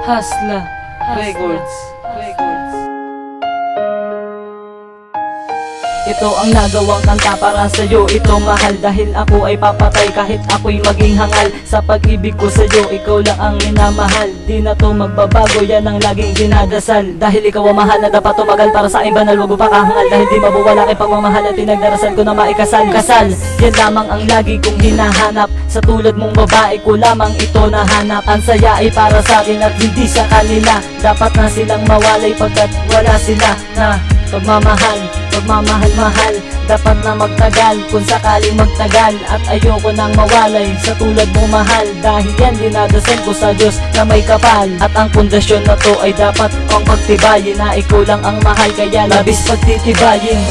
Hustler Records. Ito ang nagawang kanta para sa'yo. Ito mahal dahil ako ay papatay kahit ako'y maging hangal. Sa pag-ibig ko sa'yo, ikaw lang ang minamahal. Di na to magbabago, yan ang laging dinadasal. Dahil ikaw ang mahal na dapat tumagal para sa aking banal. Wag mo pa kahangal dahil di mabuwala kay pagmamahal at pinagdarasal ko na maikasal. Kasal, yan lamang ang lagi kong hinahanap. Sa tulad mong babae ko lamang ito nahanap. Ang saya ay para sa akin at hindi sa kanila. Dapat na silang mawalay pagkat wala sila na pagmamahal-mahal. Dapat na magtagal kung sakaling magtagal. At ayoko nang mawalay sa tulad mong mahal. Dahil yan dinadasal ko sa Diyos na may kapal. At ang pundasyon na to ay dapat kong pagtibayin. Na ikaw lang ang mahal kaya labis pagtitibayin.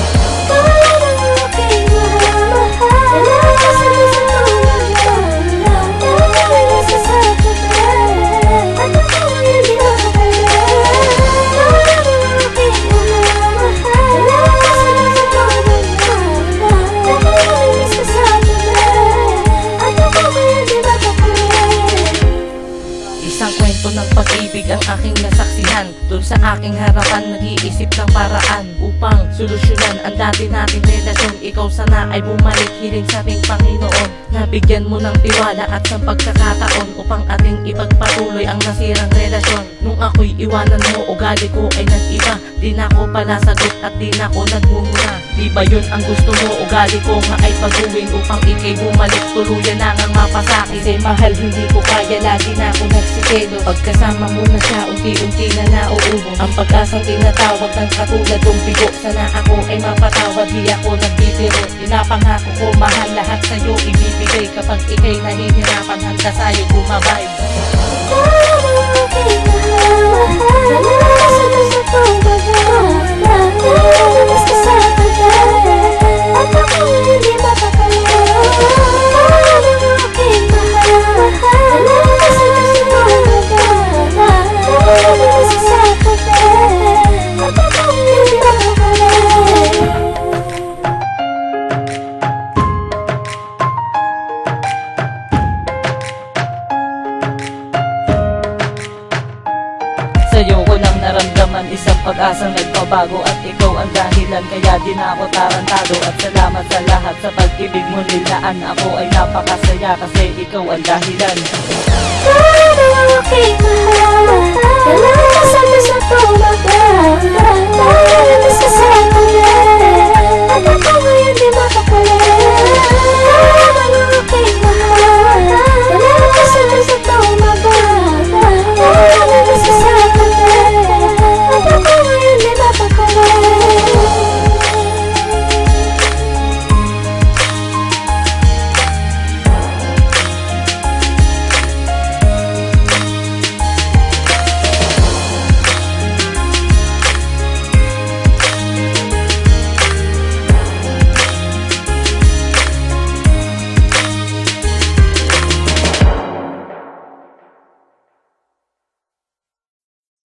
Isang kwento ng pag-ibig ang aking nasaksihan. Doon sa aking harapan nag-iisip ng paraan upang solusyonan ang dati nating relasyon. Ikaw sana ay bumalik, hiling sa ating Panginoon. Nabigyan mo ng tiwala at sa pagkakataon upang ating ipagpatuloy ang nasirang relasyon. Nung ako'y iwanan mo, ugali ko ay nag-iba. Di na ako palasagot at di na ako nagmumura. Di ba yun ang gusto mo? Ugali ko nga ay pag-uwing upang ikay bumalik. Tuluyan na ngang mapasaki. Kasi mahal hindi ko kaya, lagi na ako nagsikelo. Pagkasama mo na siya, unti-unti na nauubos ang pag-asang tinatawag ng katulad kong bigo. Sana ako ay mapatawad, di ako nagbibiro. Pinapangako ko mahal, lahat sa'yo ibibigay. Kapag ikay nahihirapan, handa sa'yo bumabay. Sa'yo ko lang naramdaman isang pag-asang nagbabago. At ikaw ang dahilan kaya di na ako tarantado. At salamat sa lahat sa pag-ibig mo nilaan. Ako ay napakasaya kasi ikaw ang dahilan. Aking mahal, kailangan sa tumagal.